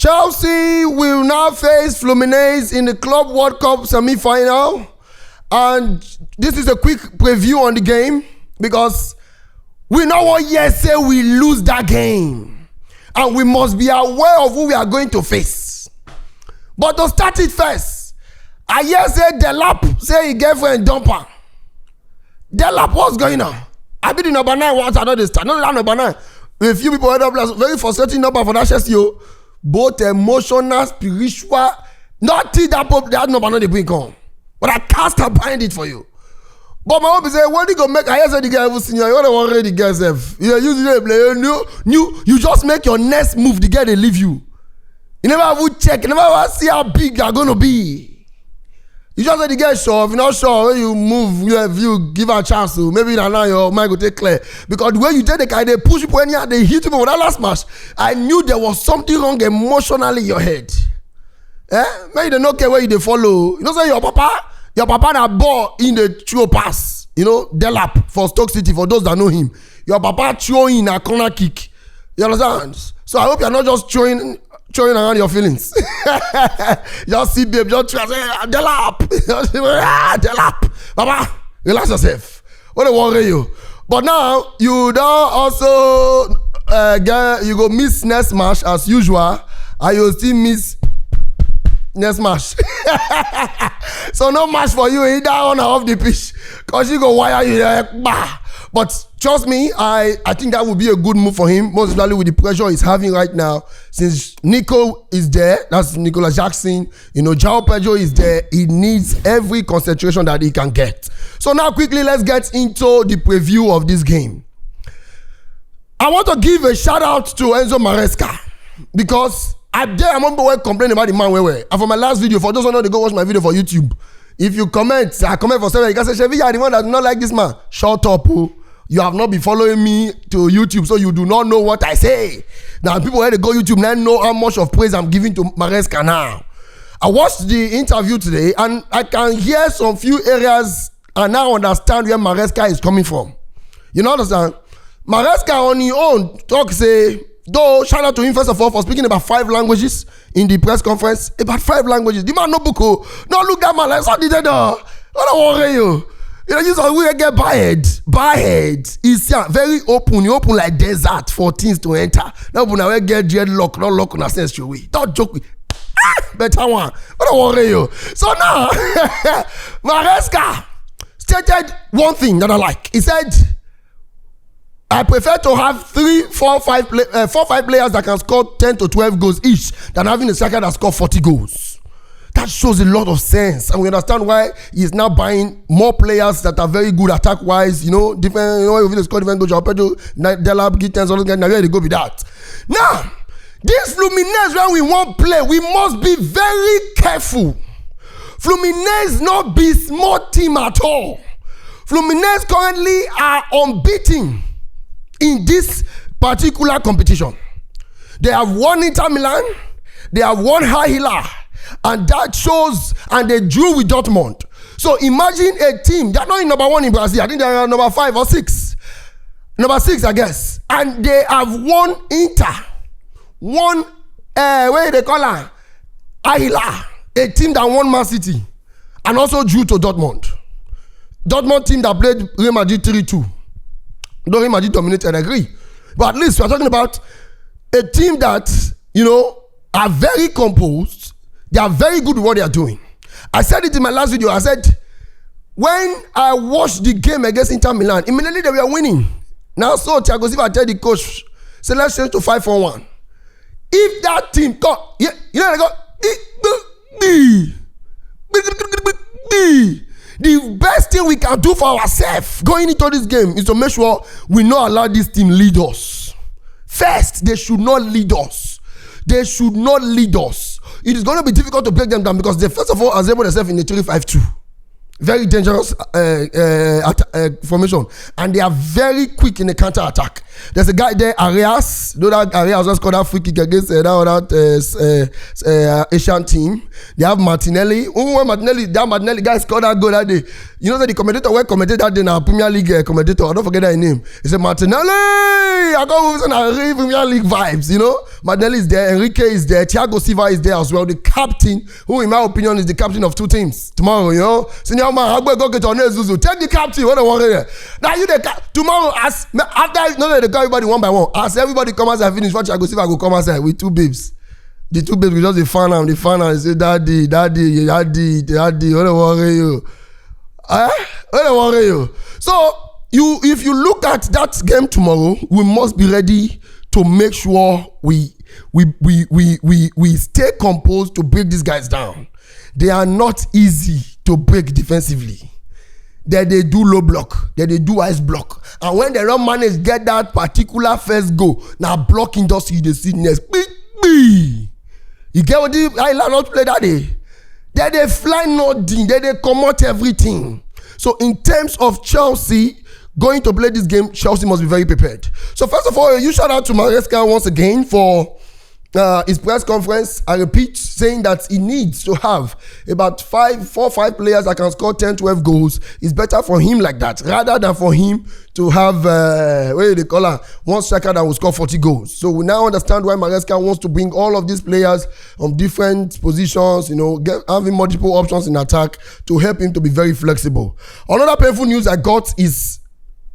Chelsea will now face Fluminense in the Club World Cup semi-final. And this is a quick preview on the game because we know what years say we lose that game. And we must be aware of who we are going to face. But to start it first, I hear say Delap say he girlfriend dumper. Delap, what's going on? I be the number 9 once I know this start. Not that number 9. A few people end up very frustrating number for that Chelsea. Both emotional, spiritual, nothing that number not they bring on. But I can't stop buying it for you. But my home say, what you go make? I hear the guy who senior. You want to worry the guy self. You usually play. You just make your next move. The guy they leave you. You never have check. You never have see how big you're gonna be. You just let the guy show. If you're not sure, when you move, you give a chance to. Maybe now your mind will take clear. Because the way you take the guy, they push you when they hit you with that last match. I knew there was something wrong emotionally in your head. Maybe they don't care where you follow. You know, say your papa na ball in the throw pass. You know, Delap for Stoke City, for those that know him. Your papa throw in a corner kick. You understand? So I hope you're not just throwing around your feelings. Just see babe, just try say Delap. Delap. Papa, relax yourself. What a worry you. But now you don't also you go miss next match as usual, and you still miss next match. So no match for you either on or off the pitch. Cause you go wire you like bah. But trust me, I think that would be a good move for him, most especially with the pressure he's having right now. Since Nico is there, that's Nicolas Jackson, you know, Joao Pedro is there, he needs every concentration that he can get. So now quickly, let's get into the preview of this game. I want to give a shout out to Enzo Maresca because I remember complaining about the man where. And for my last video, for those who know, they go watch my video for YouTube. If you comment, I comment for 7, you can say, Chevy, you are the one that do not like this man. Shut up, you have not been following me to YouTube, so you do not know what I say. Now, people where they go YouTube now know how much of praise I'm giving to Mareska now. I watched the interview today, and I can hear some few areas and now understand where Mareska is coming from. You know, understand? Mareska on his own talk say, though, shout out to him first of all for speaking about 5 languages in the press conference. About 5 languages. The man no book. No look that man like so did that. What don't worry you. You know, you saw we get Barhead is very open. You open like desert for things to enter. Now when I get dreadlock, not lock on a sense your way. Don't joke with. Better one. What don't worry you. So now, Mareska stated one thing that I like. He said, I prefer to have 4, 5 players that can score 10 to 12 goals each than having a striker that score 40 goals. That shows a lot of sense, and we understand why he's now buying more players that are very good attack-wise. You know, different. You know, if they score different goals, Joao Pedro, Delap, Gittens, all those guys. Now where they go with that. Now, this Fluminense, when we won't play, we must be very careful. Fluminense not be small team at all. Fluminense currently are unbeaten in this particular competition. They have won Inter Milan, they have won Hila, and that shows, and they drew with Dortmund. So imagine a team, they're not in number 1 in Brazil, I think they're number 5 or 6. Number 6, I guess. And they have won Inter, won, what they call her? Hila, a team that won Man City, and also drew to Dortmund. Dortmund team that played Real Madrid 3-2. Don't Real Madrid dominated, I agree. But at least we're talking about a team that, you know, are very composed. They are very good with what they are doing. I said it in my last video. I said, when I watched the game against Inter Milan, immediately they were winning. Now, so Thiago Silva tell the coach, say let's change to 5-4-1. If that team got, you know, they got, the best thing we can do for ourselves going into this game is to make sure we not allow this team lead us. First, they should not lead us. They should not lead us. It is going to be difficult to break them down because they first of all assemble themselves in a 3-5-2. Very dangerous formation, and they are very quick in the counter attack. There's a guy there, Arias. You know that Arias just scored that free kick against that Asian team. They have Martinelli. That Martinelli guy scored that goal that day. You know that the commentator commented that day in our Premier League commentator. I don't forget that name. He said Martinelli. I got some Premier League vibes. You know, Martinelli is there. Enrique is there. Thiago Silva is there as well. The captain, who in my opinion is the captain of two teams tomorrow. You know, senior man, go get on Zuzu. Take the captain. What a worry. Now you tomorrow as after they call everybody one by one. As everybody come outside finish, watch I go see if I go come outside with two babes. The two babes just the fan and say daddy. What a worry you. What a worry you. So if you look at that game tomorrow, we must be ready to make sure we stay composed to break these guys down. They are not easy to break defensively. That they do low block, that they do ice block, and when they don't manage get that particular first goal, now blocking just see the next. You get what the Island not play that day? That they fly nothing, that they come out everything. So in terms of Chelsea going to play this game, Chelsea must be very prepared. So first of all, you shout out to Mareska once again for his press conference. I repeat, saying that he needs to have about 4 or 5 players that can score 10, 12 goals. It's better for him like that rather than for him to have one striker that will score 40 goals. So we now understand why Mareska wants to bring all of these players on different positions, having multiple options in attack to help him to be very flexible. Another painful news I got is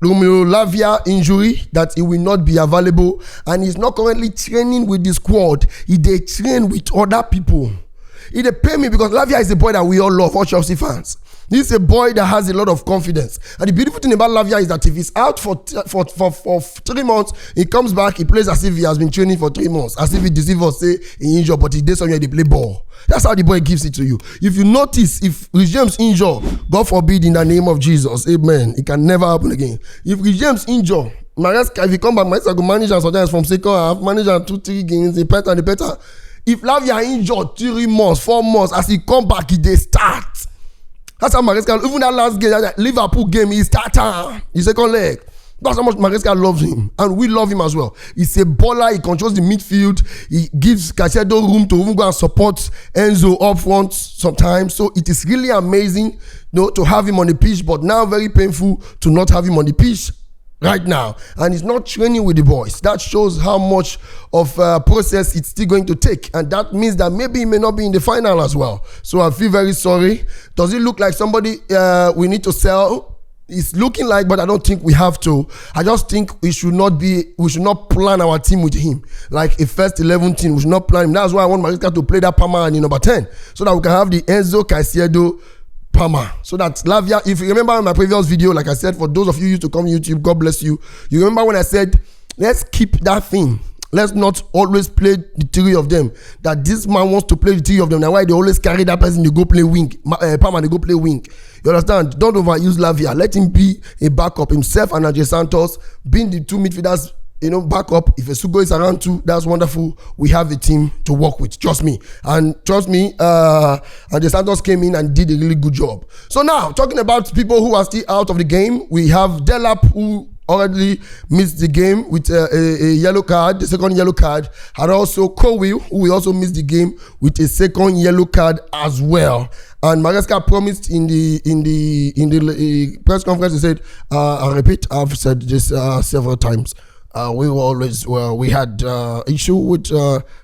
Romeo Lavia injury, that he will not be available, and he's not currently training with the squad. He dey train with other people. It dey pain me because Lavia is a boy that we all love, all Chelsea fans. He's a boy that has a lot of confidence. And the beautiful thing about Lavia is that if he's out for 3 months, he comes back, he plays as if he has been training for 3 months, as if he deceive us, say he injured, but he did somewhere they play ball. That's how the boy gives it to you. If you notice, if Rich James injure, God forbid in the name of Jesus, amen, it can never happen again. If Rich James injure, Mareska, if he come back, Mareska go manage and sometimes from second half, manage and 2-3 games, the better. If Lavia injured 3 months, 4 months, as he come back, he dey start. That's how Mareska, even that last game, that Liverpool game, he started the second leg. That's how much Mareska loves him, and we love him as well. He's a baller. He controls the midfield. He gives Caicedo room to even go and support Enzo up front sometimes. So it is really amazing, to have him on the pitch, but now very painful to not have him on the pitch right now. And he's not training with the boys. That shows how much of a process it's still going to take, and that means that maybe he may not be in the final as well. So I feel very sorry. Does it look like somebody we need to sell? It's looking like, but I don't think we have to. I just think we should not plan our team with him like a first 11 team. We should not plan him. That's why I want Mareska to play that Palmer in number 10, so that we can have the Enzo, Caicedo, Palmer, so that Lavia, if you remember in my previous video, like I said, for those of you who used to come YouTube, God bless you. You remember when I said, let's keep that thing. Let's not always play the 3 of them. That this man wants to play the 3 of them. That's why they always carry that person to go play wing. Palmer, they go play wing. You understand? Don't overuse Lavia. Let him be a backup. Himself and Andre Santos being the 2 midfielders, backup. If Esugo is around too, that's wonderful. We have a team to work with. Trust me. And trust me, Andre Santos came in and did a really good job. So now, talking about people who are still out of the game, we have Delap, who already missed the game with a yellow card, the second yellow card, and also Cowell, who will also miss the game with a second yellow card as well. And Mareska promised in the press conference, he said, I repeat, I've said this several times. We had issue with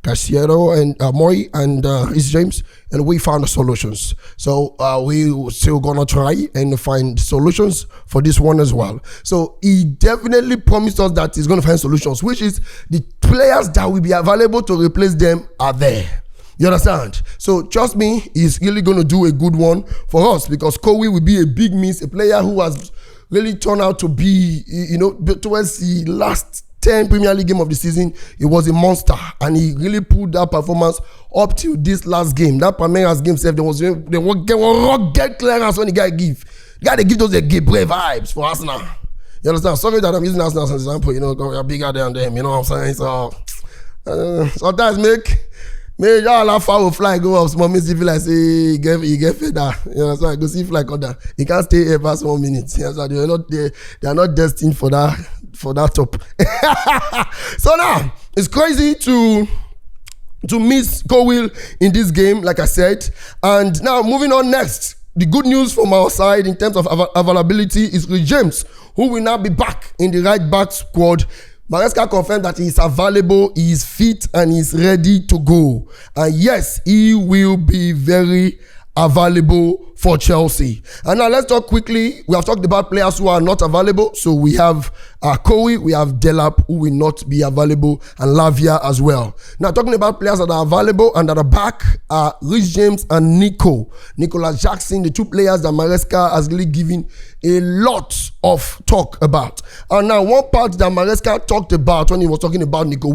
Caicedo and Moy and Rich James, and we found solutions. So we still gonna try and find solutions for this one as well. So he definitely promised us that he's gonna find solutions, which is the players that will be available to replace them are there. You understand? So trust me, he's really gonna do a good one for us, because Cowell will be a big miss, a player who has really turned out to be, towards the last 10 Premier League game of the season, he was a monster, and he really pulled that performance up to this last game. That Palmeiras game, they were rugged clearance when the guy give. The guy, they give those Gabriel vibes for Arsenal. You understand? Sorry that I'm using Arsenal as an example, we're bigger than them, you know what I'm saying? So sometimes May y'all have will fly go up small. Me see feel like say he get feather. You know, so I go see fly on that. He can't stay here past 1 minute. You know, so they are not destined for that top. So now it's crazy to miss Cowell in this game, like I said. And now moving on next. The good news from our side in terms of availability is Rich James, who will now be back in the right back squad. Mareska confirmed that he is available, he is fit, and he is ready to go. And yes, he will be very available for Chelsea. And now let's talk quickly. We have talked about players who are not available. So we have Kowi, we have Delap, who will not be available, and Lavia as well. Now talking about players that are available and that are back are Rich James and Nicholas Jackson, the two players that Mareska has really given a lot of talk about. And now one part that Mareska talked about when he was talking about Nico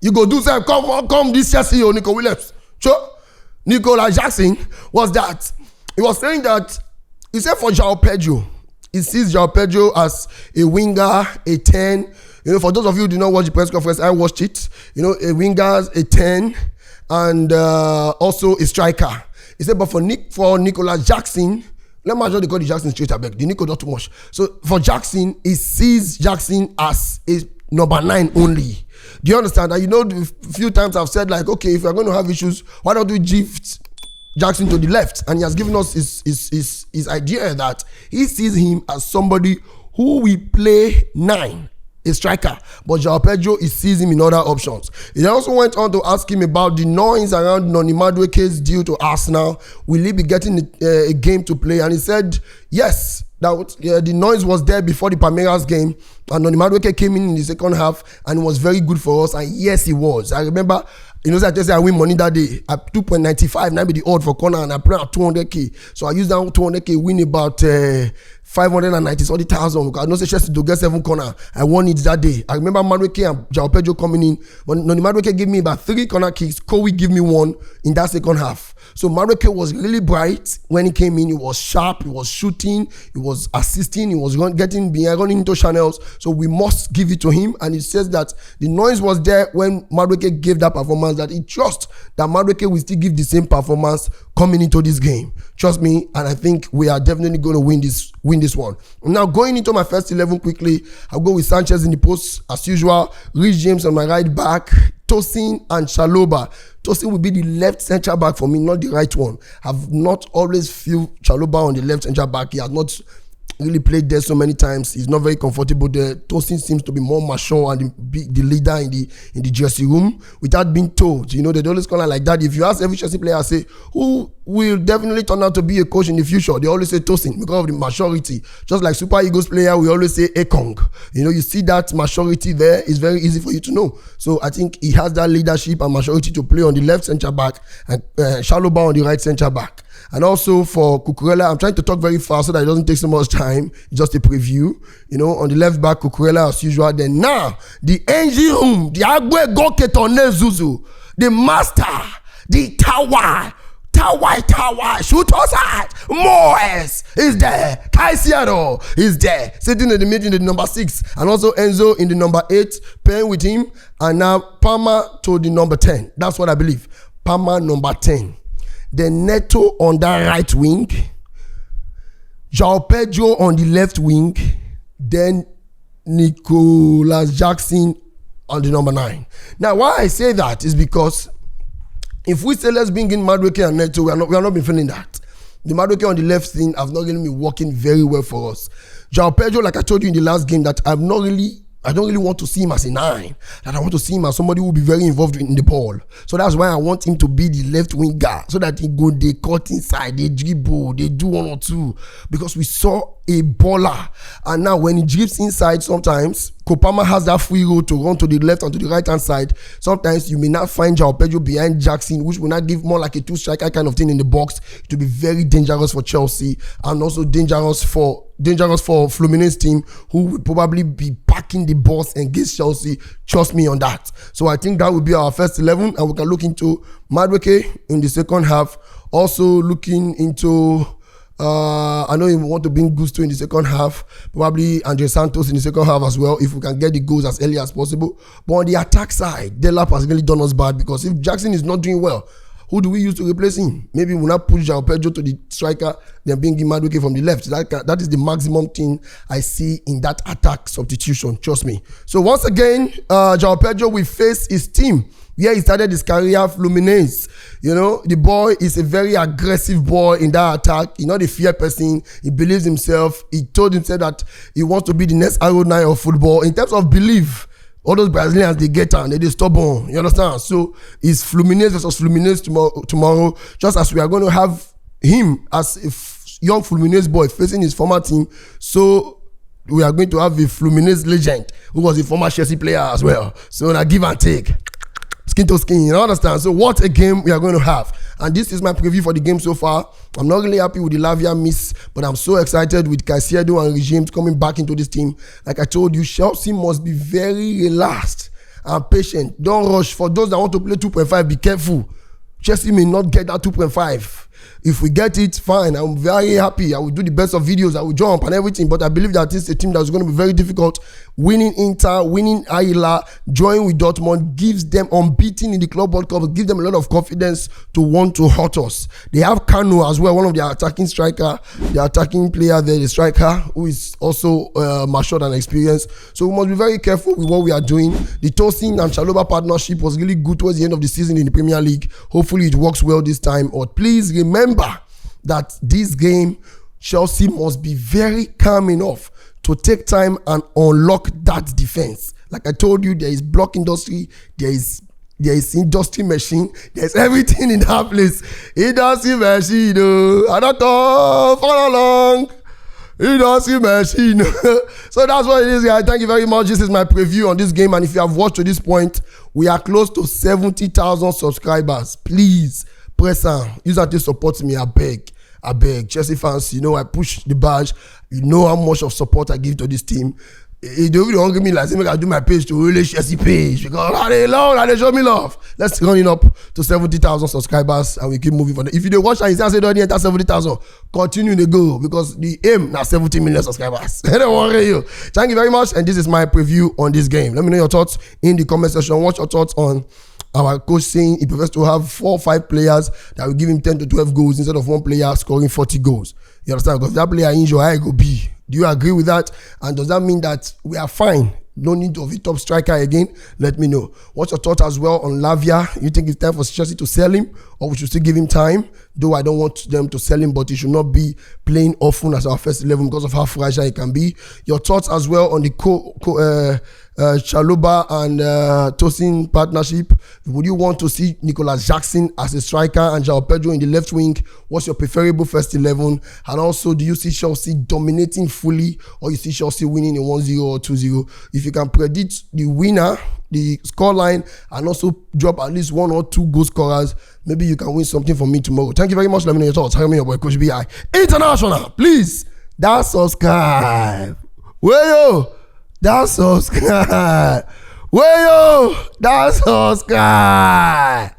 you go do say come this Chelsea or Nico Williams. Sure. Nicholas Jackson was that he was saying that he said for Joao Pedro, he sees Joao Pedro as a winger, a 10. You know, for those of you who do not watch the press conference, I watched it. You know, a winger, a 10, and also a striker. He said, but for Nicholas Jackson, let me just call the Jackson straight back. The Nico not too much. So for Jackson, he sees Jackson as a number 9 only. Do you understand that? You know, a few times I've said like, okay, if you're going to have issues, why don't we shift Jackson to the left? And he has given us his idea that he sees him as somebody who will play 9, a striker. But Joao Pedro, he sees him in other options. He also went on to ask him about the noise around Noni Madueke's deal to Arsenal. Will he be getting a game to play? And he said, yes. The noise was there before the Palmeiras game, and Noni Madueke came in the second half and it was very good for us. And yes, he was. I remember, you know, I just said I win money that day at 2.95. Now be the odd for corner, and I play at 200k. So I used that 200k, win about 590,000. I know say Chelsea to get 7 corner. I won it that day. I remember Madueke and Joao Pedro coming in. When Noni Madueke gave me about 3 corner kicks, Kowi gave me 1 in that second half. So Mareska was really bright when he came in. He was sharp, he was shooting, he was assisting, he was getting behind, running into channels. So we must give it to him. And he says that the noise was there when Mareska gave that performance, that he trusts that Mareska will still give the same performance coming into this game. Trust me, and I think we are definitely going to win this one. Now going into my first 11 quickly, I'll go with Sanchez in the post as usual, Rich James on my right back, Tosin and Chalobah. Tosin will be the left central back for me, not the right one. I've not always feel Chalobah on the left central back. He has not really played there so many times. He's not very comfortable there. Tosin seems to be more mature and the leader in the dressing room without being told. You know, they always call her like that. If you ask every Chelsea player, say, who will definitely turn out to be a coach in the future? They always say Tosin because of the maturity. Just like Super Eagles player, we always say Ekong. You know, you see that maturity there. It's very easy for you to know. So I think he has that leadership and maturity to play on the left centre back and Chalobah on the right centre back. And also for Cucurella, I'm trying to talk very fast so that it doesn't take so much time. Just a preview. You know, on the left back, Cucurella as usual. Then now, the engine room, the Agüe Goketone Zuzu, the master, the tower, shoot us at Moes is there. Caicedo is there. Sitting in the middle in the number 6. And also Enzo in the number 8, playing with him. And now Palmer to the number 10. That's what I believe. Palmer number 10. Then Neto on that right wing, Joao Pedro on the left wing, then Nicholas Jackson on the number 9. Now, why I say that is because if we say let's bring in Madueke and Neto, we are not been feeling that. The Madueke on the left thing have not really been working very well for us. Joao Pedro, like I told you in the last game, that I don't really want to see him as a 9. That I want to see him as somebody who will be very involved in the ball. So that's why I want him to be the left wing guy. So that they cut inside, they dribble, they do 1 or 2. Because we saw a baller. And now when he drifts inside sometimes, Kopama has that free road to run to the left and to the right hand side. Sometimes you may not find Joao Pedro behind Jackson, which will not give more like a 2-striker kind of thing in the box. It will be very dangerous for Chelsea and also dangerous for Fluminense team, who will probably be packing the boss against Chelsea. Trust me on that. So I think that will be our first 11, and we can look into Madueke in the second half. Also looking into I know you want to bring Gusto in the second half, probably Andre Santos in the second half as well, if we can get the goals as early as possible. But on the attack side, Delap has really done us bad, because if Jackson is not doing well, who do we use to replace him? Maybe we'll not push Joao Pedro to the striker, then bring him Mareska from the left. That is the maximum thing I see in that attack substitution, trust me. So once again, Joao Pedro will face his team where he started his career, Fluminense. You know, the boy is a very aggressive boy in that attack. He's not a fear person. He believes himself. He told himself that he wants to be the next RO9 of football. In terms of belief, all those Brazilians, they get on, they stubborn. You understand? So it's Fluminense versus Fluminense tomorrow, just as we are going to have him as a young Fluminense boy facing his former team. So we are going to have a Fluminense legend who was a former Chelsea player as well. So now give and take. Skin to skin, you understand? So what a game we are going to have. And this is my preview for the game so far. I'm not really happy with the Lavia miss, but I'm so excited with Caicedo and Regimes coming back into this team. Like I told you, Chelsea must be very relaxed and patient. Don't rush. For those that want to play 2.5, be careful. Chelsea may not get that 2.5. If we get it, fine. I'm very happy. I will do the best of videos. I will jump and everything. But I believe that it's a team that's going to be very difficult. Winning Inter, winning Ayla, joining with Dortmund gives them unbeaten in the Club World Cup. Gives them a lot of confidence to want to hurt us. They have Kano as well, one of their attacking striker, the attacking player there, the striker, who is also matured and experienced. So we must be very careful with what we are doing. The Tosin and Chalobah partnership was really good towards the end of the season in the Premier League. Hopefully it works well this time. But please remember that this game, Chelsea must be very calm enough to take time and unlock that defense. Like I told you, there is block industry, there is industry machine, there's everything in that place. Industry machine, I don't know, follow along. Industry machine. So that's what it is, guys. Thank you very much. This is my preview on this game, and if you have watched to this point, we are close to 70,000 subscribers. Please press on. Use that to support me. I beg. Chelsea fans, you know I push the badge. You know how much of support I give to this team. They don't really hungry me like say, I do my page to really Chelsea page because they love, they show me love. Let's run it up to 70,000 subscribers and we keep moving for them. If you don't watch and you say don't enter 70,000, continue to go because the aim now 70 million subscribers. Don't worry you. Thank you very much, and this is my preview on this game. Let me know your thoughts in the comment section. What's your thoughts on our coach saying he prefers to have 4 or 5 players that will give him 10 to 12 goals instead of one player scoring 40 goals? You understand? Because if that player injured, I go B. Do you agree with that? And does that mean that we are fine? No need of a top striker again? Let me know. What's your thought as well on Lavia? You think it's time for Chelsea to sell him, or we should still give him time? Though I don't want them to sell him, but he should not be playing often as our first 11 because of how fragile he can be. Your thoughts as well on the Chalobah and Tosin partnership. Would you want to see Nicolas Jackson as a striker and Joao Pedro in the left wing? What's your preferable first 11? And also, do you see Chelsea dominating fully, or you see Chelsea winning a 1-0 or 2-0? If you can predict the winner, the scoreline, and also drop at least 1 or 2 goal scorers, maybe you can win something from me tomorrow. Thank you very much. Let me know your thoughts. Help me, your boy Coach BI International. Please, that subscribe. Wayo, that subscribe. Wayo, that subscribe.